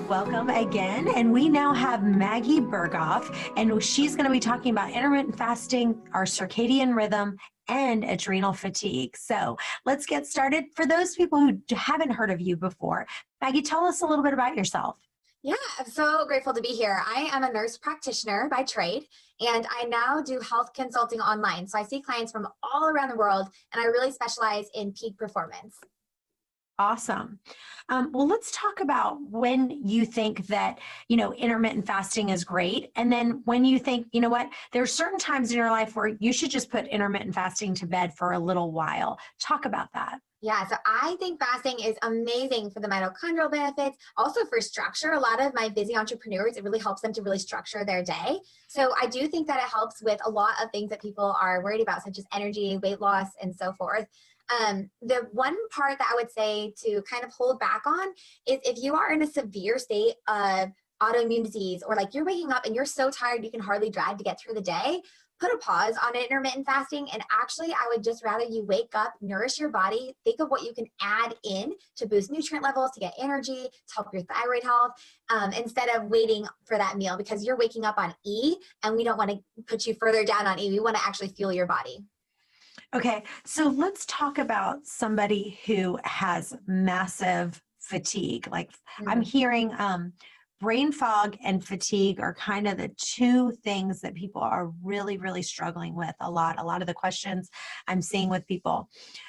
Welcome again. And we now have Maggie Berghoff, and she's going to be talking about intermittent fasting, our circadian rhythm, and adrenal fatigue. So let's get started. For those people who haven't heard of you before, Maggie, tell us a little bit about yourself. Yeah, I'm so grateful to be here. I am a nurse practitioner by trade, and I now do health consulting online. So I see clients from all around the world, and I really specialize in peak performance. Awesome. Well, let's talk about when you think that, intermittent fasting is great. And then when you think, you know what, there's certain times in your life where you should just put intermittent fasting to bed for a little while. Talk about that. Yeah, so I think fasting is amazing for the mitochondrial benefits, also for structure. A lot of my busy entrepreneurs, it really helps them to really structure their day. So I do think that it helps with a lot of things that people are worried about, such as energy, weight loss, and so forth. The one part that I would say to kind of hold back on is if you are in a severe state of autoimmune disease, or like you're waking up and you're so tired you can hardly drag to get through the day, put a pause on intermittent fasting. And actually, I would just rather you wake up, nourish your body, think of what you can add in to boost nutrient levels, to get energy, to help your thyroid health, instead of waiting for that meal, because you're waking up on E and we don't want to put you further down on E. We want to actually fuel your body. Okay, so let's talk about somebody who has massive fatigue. Like I'm hearing brain fog and fatigue are kind of the two things that people are really, really struggling with a lot. A lot of the questions I'm seeing with people.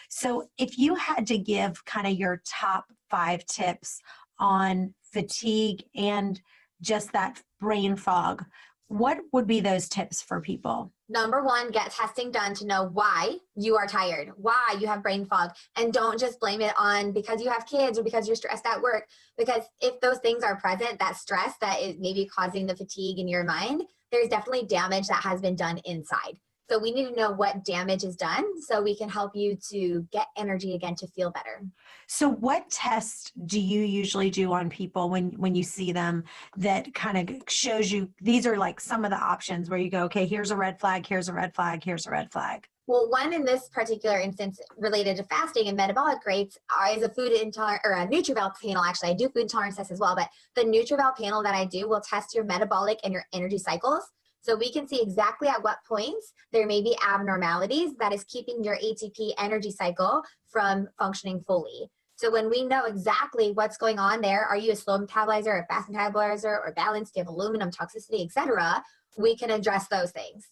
So if you had to give kind of your top 5 tips on fatigue and just that brain fog, what would be those tips for people? Number 1, get testing done to know why you are tired, why you have brain fog, and don't just blame it on because you have kids or because you're stressed at work. Because if those things are present, that stress that is maybe causing the fatigue in your mind, there's definitely damage that has been done inside. So we need to know what damage is done so we can help you to get energy again to feel better. So what tests do you usually do on people when you see them that kind of shows you, these are like some of the options where you go, okay, here's a red flag, here's a red flag, here's a red flag? Well, one in this particular instance related to fasting and metabolic rates is a food intolerance, or a NutriVal panel. Actually, I do food intolerance tests as well, but the NutriVal panel that I do will test your metabolic and your energy cycles. So we can see exactly at what points there may be abnormalities that is keeping your ATP energy cycle from functioning fully. So when we know exactly what's going on there, are you a slow metabolizer, a fast metabolizer, or balanced, do you have aluminum toxicity, etc., we can address those things.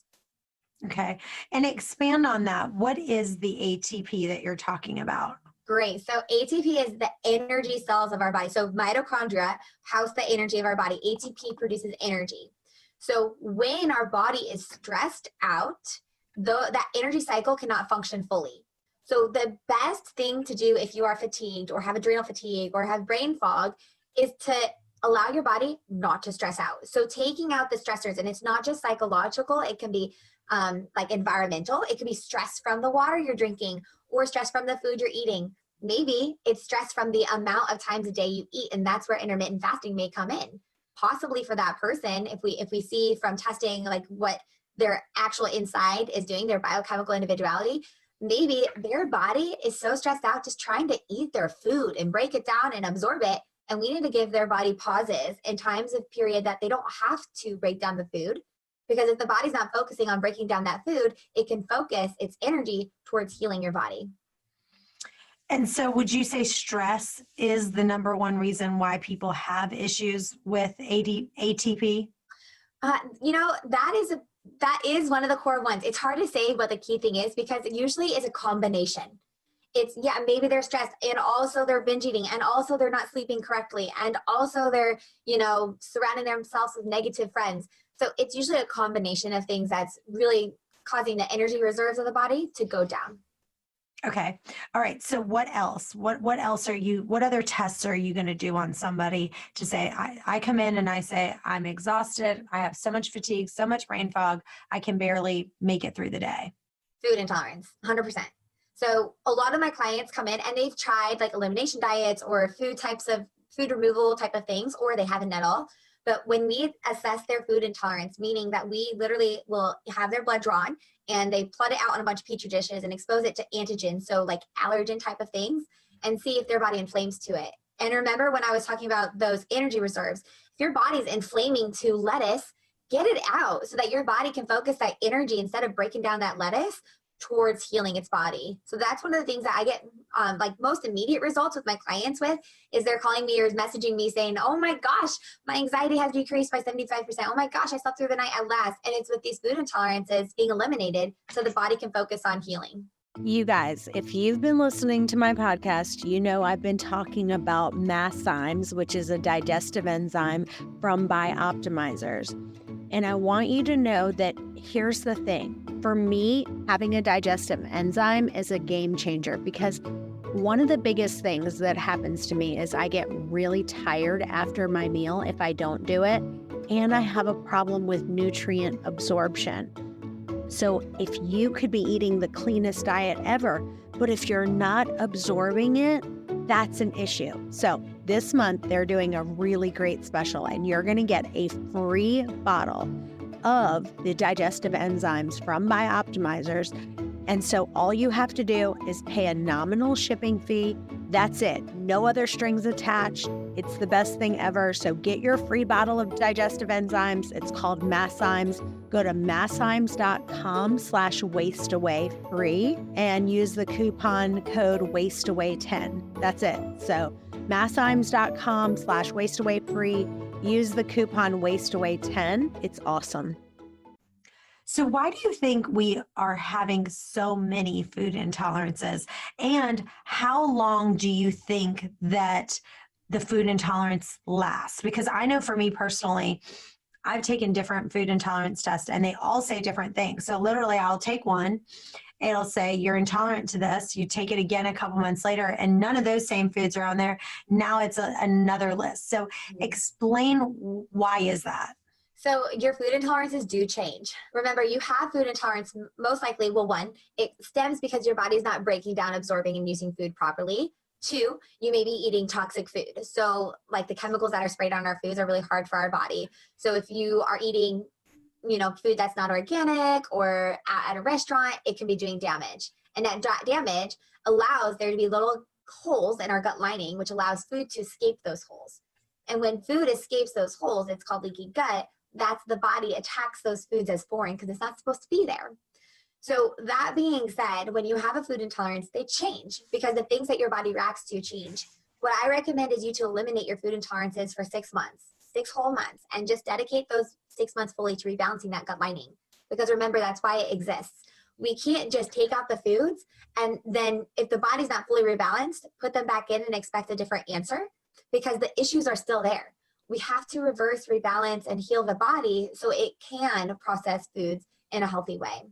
Okay. And expand on that. What is the ATP that you're talking about? Great. So ATP is the energy cells of our body. So mitochondria house the energy of our body. ATP produces energy. So when our body is stressed out, that energy cycle cannot function fully. So the best thing to do if you are fatigued or have adrenal fatigue or have brain fog is to allow your body not to stress out. So taking out the stressors, and it's not just psychological, it can be like environmental. It could be stress from the water you're drinking or stress from the food you're eating. Maybe it's stress from the amount of times a day you eat, and that's where intermittent fasting may come in. Possibly for that person, if we see from testing like what their actual inside is doing, their biochemical individuality, maybe their body is so stressed out just trying to eat their food and break it down and absorb it. And we need to give their body pauses in times of period that they don't have to break down the food. Because if the body's not focusing on breaking down that food, it can focus its energy towards healing your body. And so would you say stress is the number one reason why people have issues with ATP? That is one of the core ones. It's hard to say what the key thing is because it usually is a combination. It's, maybe they're stressed and also they're binge eating and also they're not sleeping correctly and also they're, surrounding themselves with negative friends. So it's usually a combination of things that's really causing the energy reserves of the body to go down. Okay. All right. So what else? What other tests are you going to do on somebody to say, I come in and I say, I'm exhausted. I have so much fatigue, so much brain fog. I can barely make it through the day. Food intolerance, 100%. So a lot of my clients come in and they've tried like elimination diets or food removal type of things, or they haven't at all. But when we assess their food intolerance, meaning that we literally will have their blood drawn and they plot it out on a bunch of petri dishes and expose it to antigens, so like allergen type of things, and see if their body inflames to it. And remember when I was talking about those energy reserves, if your body's inflaming to lettuce, get it out so that your body can focus that energy instead of breaking down that lettuce towards healing its body. So that's one of the things that I get like most immediate results with my clients with is they're calling me or messaging me saying, oh my gosh, my anxiety has decreased by 75%. Oh my gosh, I slept through the night at last. And it's with these food intolerances being eliminated so the body can focus on healing. You guys, if you've been listening to my podcast, you know I've been talking about masszymes, which is a digestive enzyme from Bioptimizers. And I want you to know that here's the thing. For me, having a digestive enzyme is a game changer because one of the biggest things that happens to me is I get really tired after my meal if I don't do it, and I have a problem with nutrient absorption. So if you could be eating the cleanest diet ever, but if you're not absorbing it, that's an issue. So this month, they're doing a really great special, and you're going to get a free bottle of the digestive enzymes from Bioptimizers. And so all you have to do is pay a nominal shipping fee. That's it. No other strings attached. It's the best thing ever. So get your free bottle of digestive enzymes. It's called Masszymes. Go to masszymes.com/wasteawayfree and use the coupon code wasteaway10. That's it. So masszymes.com/wasteawayfree. Use the coupon wasteaway10. It's awesome. So why do you think we are having so many food intolerances? And how long do you think that the food intolerance lasts? Because I know for me personally, I've taken different food intolerance tests and they all say different things. So literally I'll take one, it'll say you're intolerant to this. You take it again a couple months later and none of those same foods are on there. Now it's another list. So explain why is that? So your food intolerances do change. Remember, you have food intolerance most likely, well, one, it stems because your body's not breaking down, absorbing, and using food properly. Two, you may be eating toxic food. So like the chemicals that are sprayed on our foods are really hard for our body. So if you are eating, food that's not organic or at a restaurant, it can be doing damage. And that damage allows there to be little holes in our gut lining, which allows food to escape those holes. And when food escapes those holes, it's called leaky gut. That's the body attacks those foods as foreign because it's not supposed to be there. So that being said, when you have a food intolerance, they change because the things that your body reacts to change. What I recommend is you to eliminate your food intolerances for 6 months, 6 whole months, and just dedicate those 6 months fully to rebalancing that gut lining. Because remember, that's why it exists. We can't just take out the foods and then if the body's not fully rebalanced, put them back in and expect a different answer because the issues are still there. We have to reverse, rebalance, and heal the body so it can process foods in a healthy way.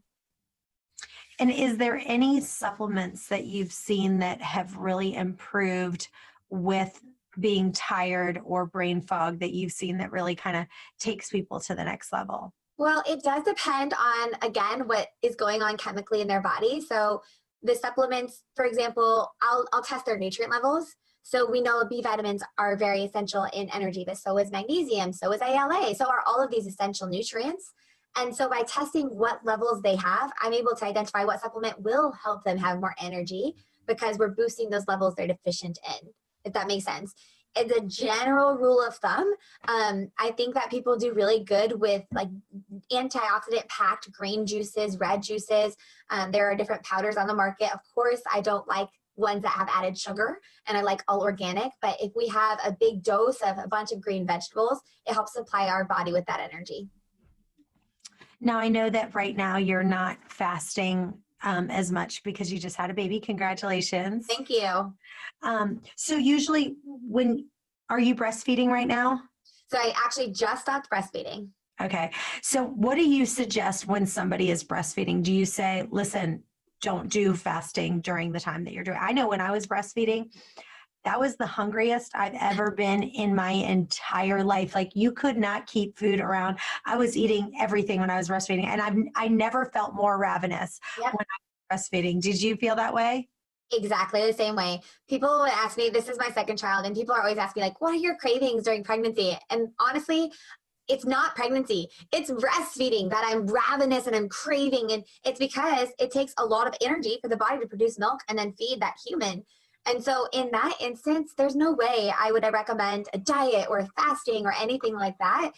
And is there any supplements that you've seen that have really improved with being tired or brain fog that you've seen that really kind of takes people to the next level? Well, it does depend on, again, what is going on chemically in their body. So the supplements, for example, I'll test their nutrient levels. So we know B vitamins are very essential in energy, but so is magnesium, so is ALA, so are all of these essential nutrients. And so by testing what levels they have, I'm able to identify what supplement will help them have more energy because we're boosting those levels they're deficient in, if that makes sense. As a general rule of thumb, I think that people do really good with like antioxidant packed green juices, red juices. There are different powders on the market. Of course, I don't like ones that have added sugar and I like all organic, but if we have a big dose of a bunch of green vegetables, it helps supply our body with that energy. Now, I know that right now you're not fasting as much because you just had a baby. Congratulations. Thank you. So usually are you breastfeeding right now? So I actually just stopped breastfeeding. Okay. So what do you suggest when somebody is breastfeeding? Do you say, listen, don't do fasting during the time that you're doing? I know when I was breastfeeding, that was the hungriest I've ever been in my entire life. Like you could not keep food around. I was eating everything when I was breastfeeding and I never felt more ravenous when I was breastfeeding. Did you feel that way? Exactly the same way. People would ask me, this is my second child, and people are always asking like, what are your cravings during pregnancy? And honestly, it's not pregnancy. It's breastfeeding that I'm ravenous and I'm craving. And it's because it takes a lot of energy for the body to produce milk and then feed that human. And so in that instance, there's no way I would recommend a diet or fasting or anything like that.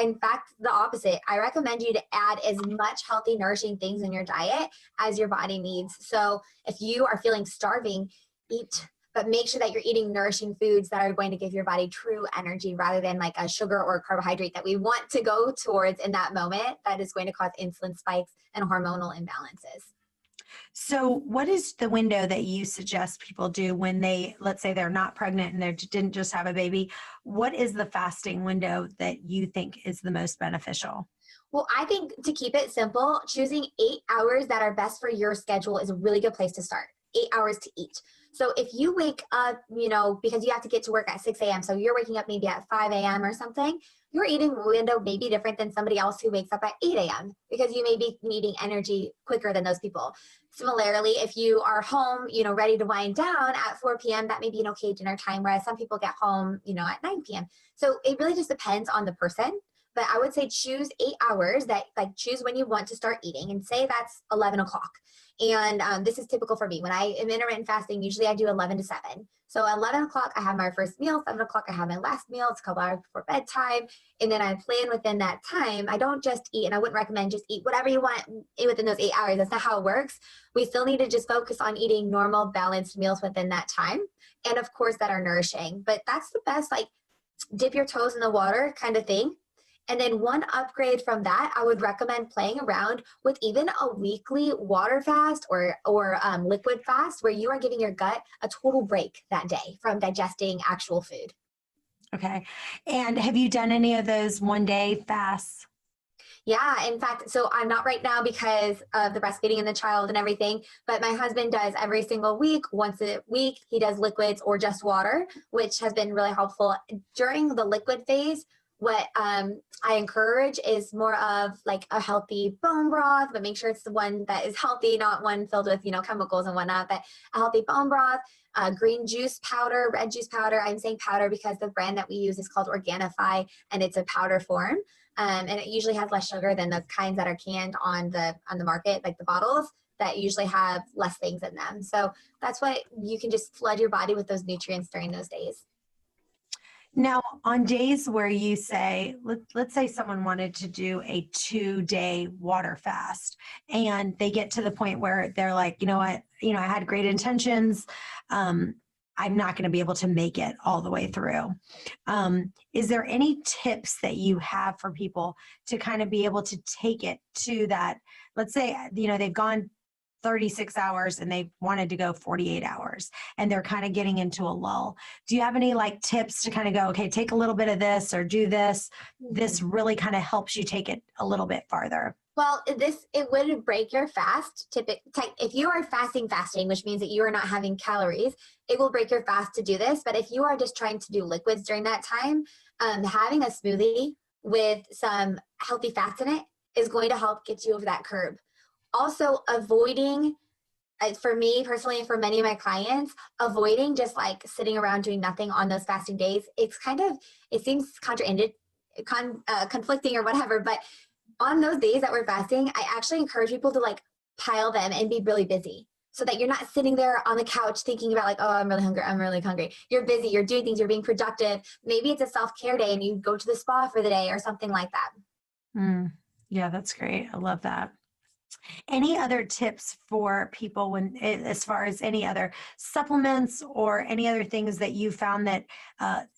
In fact, the opposite. I recommend you to add as much healthy, nourishing things in your diet as your body needs. So if you are feeling starving, eat, but make sure that you're eating nourishing foods that are going to give your body true energy rather than like a sugar or carbohydrate that we want to go towards in that moment that is going to cause insulin spikes and hormonal imbalances. So what is the window that you suggest people do when they, let's say they're not pregnant and they didn't just have a baby? What is the fasting window that you think is the most beneficial? Well, I think to keep it simple, choosing 8 hours that are best for your schedule is a really good place to start. 8 hours to eat. So if you wake up, because you have to get to work at 6 a.m., so you're waking up maybe at 5 a.m. or something, your eating window may be different than somebody else who wakes up at 8 a.m. because you may be needing energy quicker than those people. Similarly, if you are home, ready to wind down at 4 p.m., that may be an okay dinner time, whereas some people get home, at 9 p.m. So it really just depends on the person. But I would say choose 8 hours choose when you want to start eating and say that's 11 o'clock. And this is typical for me. When I am intermittent fasting, usually I do 11 to 7. So 11 o'clock, I have my first meal. 7 o'clock, I have my last meal. It's a couple hours before bedtime. And then I plan within that time. I don't just eat, and I wouldn't recommend just eat whatever you want within those 8 hours. That's not how it works. We still need to just focus on eating normal, balanced meals within that time. And of course, that are nourishing. But that's the best, dip your toes in the water kind of thing. And then one upgrade from that, I would recommend playing around with even a weekly water fast or liquid fast where you are giving your gut a total break that day from digesting actual food. Okay. And have you done any of those 1-day fasts? Yeah, in fact, so I'm not right now because of the breastfeeding and the child and everything, but my husband does every single week, once a week, he does liquids or just water, which has been really helpful. During the liquid phase, what I encourage is more of like a healthy bone broth, but make sure it's the one that is healthy, not one filled with, chemicals and whatnot, but a healthy bone broth, green juice powder, red juice powder. I'm saying powder because the brand that we use is called Organifi and it's a powder form. And it usually has less sugar than the kinds that are canned on the market, like the bottles that usually have less things in them. So that's what you can just flood your body with those nutrients during those days. Now, on days where you say, let's say someone wanted to do a 2-day water fast and they get to the point where they're like, you know what, I had great intentions. I'm not going to be able to make it all the way through. Is there any tips that you have for people to kind of be able to take it to that? Let's say, they've gone 36 hours and they wanted to go 48 hours and they're kind of getting into a lull. Do you have any tips to kind of go, okay, take a little bit of this or do this? This really kind of helps you take it a little bit farther. Well, it would break your fast. If you are fasting, which means that you are not having calories, it will break your fast to do this. But if you are just trying to do liquids during that time, having a smoothie with some healthy fats in it is going to help get you over that curb. Also, avoiding, for me personally and for many of my clients, avoiding just sitting around doing nothing on those fasting days. It seems conflicting or whatever, but on those days that we're fasting, I actually encourage people to pile them and be really busy so that you're not sitting there on the couch thinking about oh, I'm really hungry. You're busy, you're doing things, you're being productive. Maybe it's a self-care day and you go to the spa for the day or something like that. Yeah, that's great. I love that. Any other tips for people as far as any other supplements or any other things that you found that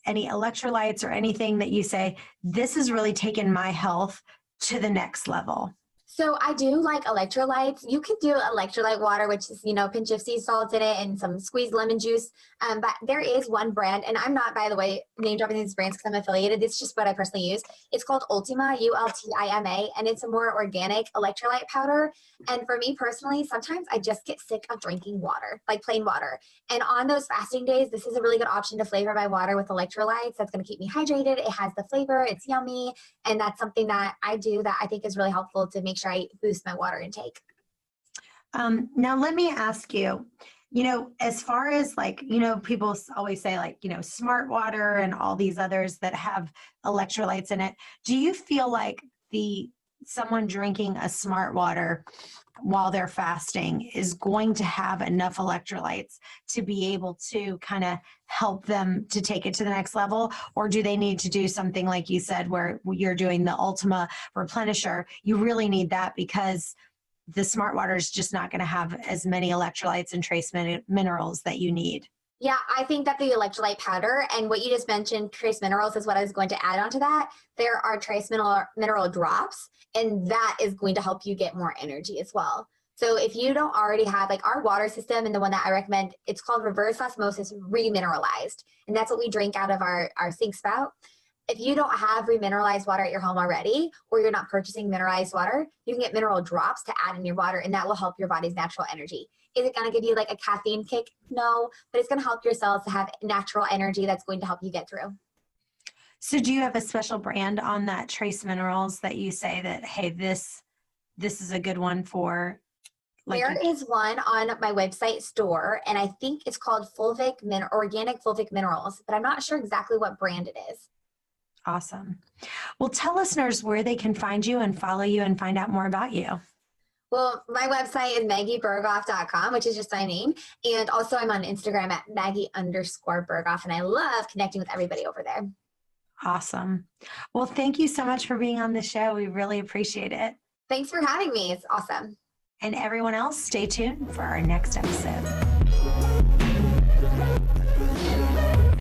any electrolytes or anything that you say, this has really taken my health to the next level? So I do like electrolytes. You can do electrolyte water, which is, a pinch of sea salt in it and some squeezed lemon juice. But there is one brand, and I'm not, by the way, name dropping these brands because I'm affiliated. It's just what I personally use. It's called Ultima, Ultima, and it's a more organic electrolyte powder. And for me personally, sometimes I just get sick of drinking water, like plain water. And on those fasting days, this is a really good option to flavor my water with electrolytes. That's going to keep me hydrated. It has the flavor. It's yummy. And that's something that I do that I think is really helpful to make sure I boost my water intake. Now, let me ask you, as far as people always say smart water and all these others that have electrolytes in it, do you feel like the someone drinking a smart water while they're fasting is going to have enough electrolytes to be able to kind of help them to take it to the next level? Or do they need to do something like you said, where you're doing the Ultima Replenisher? You really need that because the smart water is just not going to have as many electrolytes and trace minerals that you need. Yeah, I think that the electrolyte powder and what you just mentioned, trace minerals, is what I was going to add on to that. There are trace mineral drops, and that is going to help you get more energy as well. So if you don't already have, like our water system and the one that I recommend, it's called reverse osmosis remineralized. And that's what we drink out of our sink spout. If you don't have remineralized water at your home already, or you're not purchasing mineralized water, you can get mineral drops to add in your water, and that will help your body's natural energy. Is it going to give you like a caffeine kick? No, but it's going to help your cells to have natural energy that's going to help you get through. So do you have a special brand on that trace minerals that you say that, hey, this is a good one for? There is one on my website store, and I think it's called organic fulvic minerals, but I'm not sure exactly what brand it is. Awesome. Well, tell listeners where they can find you and follow you and find out more about you. Well, my website is maggieberghoff.com, which is just my name. And also I'm on Instagram at Maggie_Berghoff. And I love connecting with everybody over there. Awesome. Well, thank you so much for being on the show. We really appreciate it. Thanks for having me. It's awesome. And everyone else, stay tuned for our next episode.